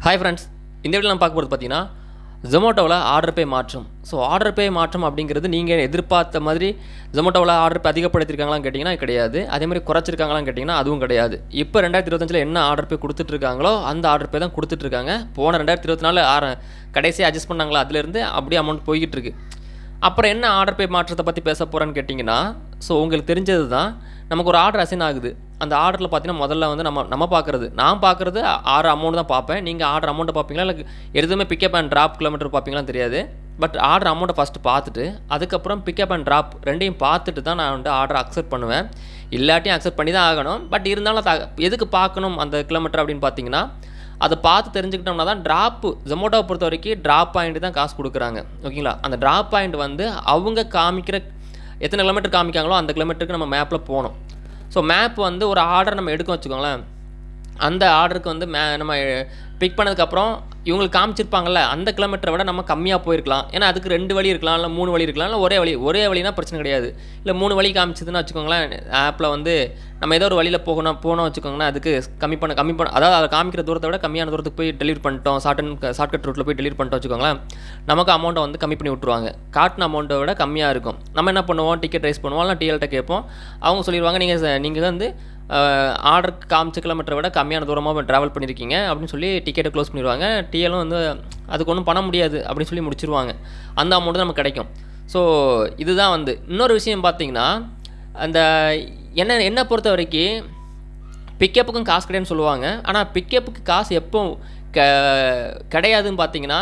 Hi friends, இந்த video நம்ம பார்க்க போகிறது பார்த்தீங்கன்னா ஜொமேட்டோவில் ஆர்டர் பே மாற்றம். ஸோ ஆர்டர் பே மாற்றம் அப்படிங்கிறது நீங்கள் எதிர்பார்த்த மாதிரி ஜொமேட்டோவில் ஆர்டர் பே அதிகப்படுத்திருக்காங்களான்னு கேட்டிங்கன்னா கிடையாது. அதே மாதிரி குறைச்சிருக்காங்களான்னு கேட்டிங்கன்னா அதுவும் கிடையாது. இப்போ 2025 என்ன ஆர்டர் பே கொடுத்துட்ருக்காங்களோ அந்த ஆர்டர் பே தான் கொடுத்துட்ருக்காங்க. போன 2024 கடைசியாக அட்ஜஸ்ட் பண்ணாங்களா அதுலேருந்து அப்படியே அமௌண்ட் போய்கிட்டு இருக்கு. அப்புறம் என்ன ஆர்டர் பே மாற்றத்தை பற்றி பேச போகிறேன்னு கேட்டிங்கன்னா, ஸோ உங்களுக்கு தெரிஞ்சது தான், நமக்கு ஒரு ஆர்டர் அசைன் ஆகுது. அந்த ஆர்டரில் பார்த்தீங்கன்னா முதல்ல வந்து நான் பார்க்குறது ஆர்டர் அமௌண்ட் தான் பார்ப்பேன். நீங்கள் ஆர்டர் அமௌண்ட்டை பார்ப்பீங்களா இல்லை எதுவுமே பிக்கப் அண்ட் ட்ராப் கிலோமீட்டர் பார்ப்பீங்களான்னு தெரியாது. பட் ஆர்டர் அமௌண்ட்டை ஃபஸ்ட்டு பார்த்துட்டு அதுக்கப்புறம் பிக்கப் அண்ட் ட்ராப் ரெண்டையும் பார்த்துட்டு தான் நான் வந்து ஆர்டர் அக்செப்ட் பண்ணுவேன். இல்லாட்டியும் அக்செப்ட் பண்ணி தான் ஆகணும். பட் இருந்தாலும் எதுக்கு பார்க்கணும் அந்த கிலோமீட்டர் அப்படின்னு பார்த்தீங்கன்னா, அதை பார்த்து தெரிஞ்சுக்கிட்டோம்னா தான் ட்ராப்பு. ஜொமேட்டோவை பொறுத்த வரைக்கும் ட்ராப் பாயிண்ட் தான் காசு கொடுக்குறாங்க. ஓகேங்களா? அந்த ட்ராப் பாயிண்ட் வந்து அவங்க காமிக்கிற எத்தனை கிலோமீட்டர் காமிக்காங்களோ அந்த கிலோமீட்டருக்கு நம்ம மேப்பில் போகணும். ஸோ மேப் வந்து ஒரு ஆர்டர் நம்ம எடுக்க வச்சுக்கோங்களேன். அந்த ஆர்டருக்கு வந்து நம்ம பிக் பண்ணதுக்கப்புறம் இவங்களுக்கு காமிச்சிருப்பாங்கள்ல, அந்த கிலோமீட்டரை விட நம்ம கம்மியாக போயிருக்கலாம். ஏன்னா அதுக்கு 2 வழி இருக்கலாம், இல்லை 3 வழி இருக்கலாம், இல்லை ஒரே வழினா பிரச்சனை கிடையாது. இல்லை 3 வழி காமிச்சதுன்னு வச்சுக்கோங்களேன். ஆப்பில் வந்து நம்ம ஏதோ ஒரு வழியில் போகணும் வச்சுக்கோங்களேன். அதுக்கு கம்மி பண்ண அதாவது அதை காமிக்கிற தூரத்தை விட கம்மியான தூரத்துக்கு போய் டெலிவரி பண்ணிட்டோம், ஷார்ட்கட் ரூட்டில் போய் டெலிவரி பண்ணிட்டோம் வச்சுக்கோங்களேன். நமக்கு அமௌண்ட்டை வந்து கம்மி பண்ணி விட்ருவாங்க. காட்டின அமௌண்ட்டை விட கம்மியாக இருக்கும். நம்ம என்ன பண்ணுவோம், டிக்கெட் ரைஸ் பண்ணுவோம், இல்லை டிஎல்கிட்ட கேட்போம். அவங்க சொல்லிடுவாங்க, நீங்கள் வந்து ஆர்டருக்கு காமிச்ச கிலோமீட்டரை விட கம்மியான தூரமாக ட்ராவல் பண்ணியிருக்கீங்க அப்படின்னு சொல்லி டிக்கெட்டை க்ளோஸ் பண்ணிடுவாங்க. டிஎலும் வந்து அதுக்கு ஒன்றும் பண்ண முடியாது அப்படின்னு சொல்லி முடிச்சிருவாங்க. அந்த அமௌண்ட்டு நமக்கு கிடைக்கும். ஸோ இதுதான் வந்து இன்னொரு விஷயம் பார்த்தீங்கன்னா, அந்த என்னை பொறுத்த வரைக்கும் பிக்கப்புக்கும் காசு கிடையாதுன்னு சொல்லுவாங்க. ஆனால் பிக்கப்புக்கு காசு எப்போ கிடையாதுன்னு பார்த்தீங்கன்னா,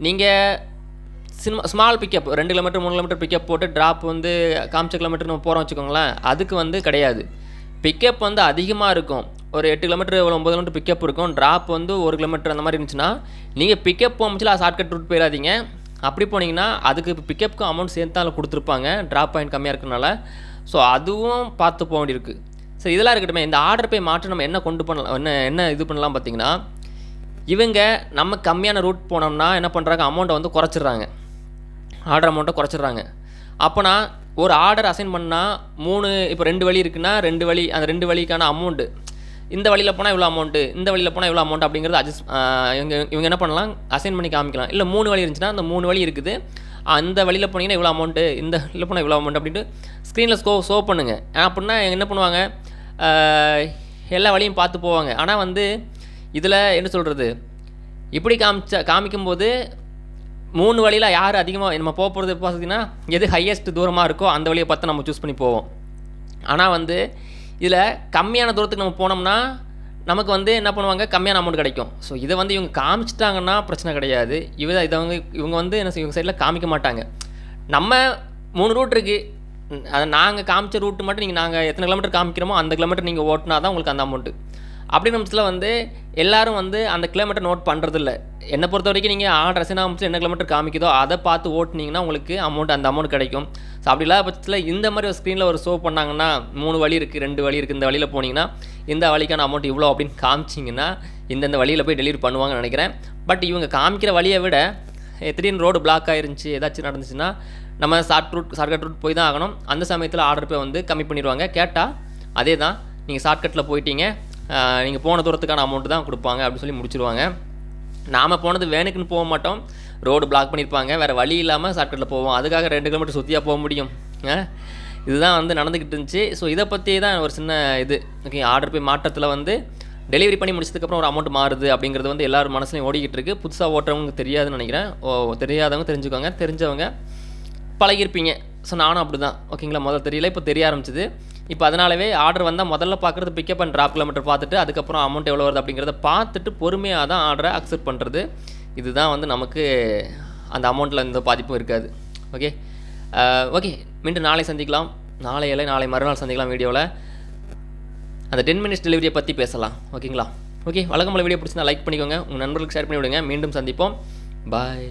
நீங்கள் small pickup 2 kilometre 3 kilometre pickup போட்டு ட்ராப் வந்து காமிச்ச கிலோமீட்டர் நம்ம போகிறோம் வச்சுக்கோங்களேன். அதுக்கு வந்து கிடையாது. பிக்கப் வந்து அதிகமாக இருக்கும். ஒரு 8 கிலோமீட்டர் 9 கிலோமீட்டர் பிக்கப் இருக்கும். ட்ராப் வந்து 1 கிலோமீட்டர் அந்த மாதிரி இருந்துச்சுன்னா, நீங்கள் பிக்கப் போகும்போது ஷார்ட்கட் ரூட் போயிடாதீங்க. அப்படி போனீங்கன்னா அதுக்கு பிக்கப்புக்கும் அமௌண்ட் சேர்த்து தான் அதில் கொடுத்துருப்பாங்க, ட்ராப் பாயிண்ட் கம்மியாக இருக்கிறனால. ஸோ அதுவும் பார்த்து போக வேண்டியிருக்கு. ஸோ இதெல்லாம் இருக்கட்டும். இந்த ஆர்டர் பே மாற்றம் நம்ம என்ன கொண்டு பண்ணலாம், என்ன இது பண்ணலாம் பார்த்தீங்கன்னா, இவங்க நம்ம கம்மியான ரூட் போனோம்னா என்ன பண்ணுறாங்க, அமௌண்ட்டை வந்து குறைச்சிட்றாங்க. ஆர்டர் அமௌண்ட்டை குறைச்சிட்றாங்க. அப்போனா ஒரு ஆர்டர் அசைன் பண்ணால் 3 இப்போ 2 வழி இருக்குன்னா 2 வழி, அந்த 2 வழிக்கான அமௌண்ட்டு இந்த வழியில் போனால் இவ்வளோ அமௌண்ட்டு, இந்த வழியில் போனால் இவ்வளோ அமௌண்ட் அப்படிங்கிறது இவங்க என்ன பண்ணலாம், அசைன் பண்ணி காமிக்கலாம். இல்லை 3 வழி இருந்துச்சுன்னா அந்த 3 வழி இருக்குது, அந்த வழியில் போனீங்கன்னா இவ்வளோ அமௌண்ட்டு, இந்த வழியில் போனால் இவ்வளோ அமௌண்ட் அப்படின்ட்டு ஸ்க்ரீனில் ஷோ பண்ணுங்கள். அப்படின்னா என்ன பண்ணுவாங்க, எல்லா வழியும் பார்த்து போவாங்க. ஆனால் வந்து இதில் என்ன சொல்கிறது, இப்படி காமிக்கும்போது 3 வழியில் யார் அதிகமாக நம்ம போகிறது பார்த்தீங்கன்னா, எது ஹையஸ்ட் தூரமாக இருக்கோ அந்த வழியை பார்த்து நம்ம சூஸ் பண்ணி போவோம். ஆனால் வந்து இதில் கம்மியான தூரத்துக்கு நம்ம போனோம்னா நமக்கு வந்து என்ன பண்ணுவாங்க, கம்மியான அமௌண்ட் கிடைக்கும். ஸோ இதை வந்து இவங்க காமிச்சிட்டாங்கன்னா பிரச்சனை கிடையாது. இவங்க வந்து என்ன இவங்க சைடில் காமிக்க மாட்டாங்க. நம்ம 3 ரூட் இருக்குது, அதை நாங்கள் காமிச்ச ரூட்டு மட்டும் நாங்கள் எத்தனை கிலோமீட்டர் காமிக்கிறோமோ அந்த கிலோமீட்டர் நீங்கள் ஓட்டினா தான் உங்களுக்கு அந்த அமௌண்ட்டு. அப்படி நிமிஷத்தில் வந்து எல்லோரும் வந்து அந்த கிலோமீட்டர் நோட் பண்ணுறதில்ல. என்னை பொறுத்த வரைக்கும் நீங்கள் ஆர்டர் அசைன் ஆகும்போது என்ன கிலோமீட்டர் காமிக்குதோ அதை பார்த்து ஓட்டினீங்கன்னா உங்களுக்கு அந்த அமௌண்ட் கிடைக்கும். ஸோ அப்படி இல்லாத பட்சத்தில் இந்த மாதிரி ஒரு ஸ்க்ரீனில் ஒரு ஷோ பண்ணாங்கன்னா, 3 வழி இருக்குது, 2 வழி இருக்குது, இந்த வழியில் போனீங்கன்னா இந்த வழிக்கான அமௌண்ட் இவ்வளோ அப்படின்னு காமிச்சிங்கன்னா இந்தந்த வழியில் போய் டெலிவரி பண்ணுவாங்கன்னு நினைக்கிறேன். பட் இவங்க காமிக்கிற வழியை விட திடீர்னு ரோடு பிளாக் ஆயிருந்துச்சு, ஏதாச்சும் நடந்துச்சுன்னா நம்ம ஷார்ட்கட் ரூட் போய் தான் ஆகணும். அந்த சமயத்தில் ஆர்டர் பே வந்து கம்மி பண்ணிடுவாங்க. கேட்டால் அதே தான், நீங்கள் ஷார்ட்கட்டில் போயிட்டீங்க, நீங்கள் போன தூரத்துக்கான அமௌண்ட்டு தான் கொடுப்பாங்க அப்படின்னு சொல்லி முடிச்சிடுவாங்க. நாம் போனது வேணுக்குன்னு போக மாட்டோம், ரோடு பிளாக் பண்ணியிருப்பாங்க, வேறு வழி இல்லாமல் ஷார்ட்கட்டில் போவோம். அதுக்காக 2 கிலோமீட்டர் சுற்றியாக போக முடியும். இதுதான் வந்து நடந்துக்கிட்டு இருந்துச்சு. ஸோ இதை பற்றி தான் ஒரு சின்ன இது. ஓகே, ஆர்டர் பே மாற்றத்தில் வந்து டெலிவரி பண்ணி முடிச்சதுக்கப்புறம் ஒரு அமௌண்ட் மாறுது அப்படிங்கிறது வந்து எல்லோரும் மனசுலையும் ஓடிக்கிட்டு இருக்குது. புதுசாக ஓட்டுறவங்க தெரியாதுன்னு நினைக்கிறேன். தெரியாதவங்க தெரிஞ்சுக்கோங்க, தெரிஞ்சவங்க பழகிருப்பீங்க. ஸோ நானும் அப்படி தான். ஓகேங்களா, முதல்ல தெரியல, இப்போ தெரிய ஆரம்பிச்சிது. இப்போ அதனாலவே ஆர்டர் வந்தால் முதல்ல பார்க்குறது பிக்கப் அண்ட் ட்ராப் கிலோமீட்டர் பார்த்துட்டு அதுக்கப்புறம் அமௌண்ட் எவ்வளோ வருது அப்படிங்கிறத பார்த்துட்டு பொறுமையாக தான் ஆர்டரை அக்செப்ட் பண்ணுறது. இதுதான் வந்து நமக்கு அந்த அமௌண்ட்டில் எந்த பாதிப்பும் இருக்காது. ஓகே, மீண்டும் நாளை சந்திக்கலாம். நாளை மறுநாள் சந்திக்கலாம். வீடியோவில் அந்த 10 மினிட்ஸ் டெலிவரியை பற்றி பேசலாம். ஓகேங்களா? ஓகே, வழக்கம்போல வீடியோ பிடிச்சிருந்தா லைக் பண்ணிக்கோங்க, உங்கள் நண்பர்களுக்கு ஷேர் பண்ணி விடுங்க. மீண்டும் சந்திப்போம். பாய்.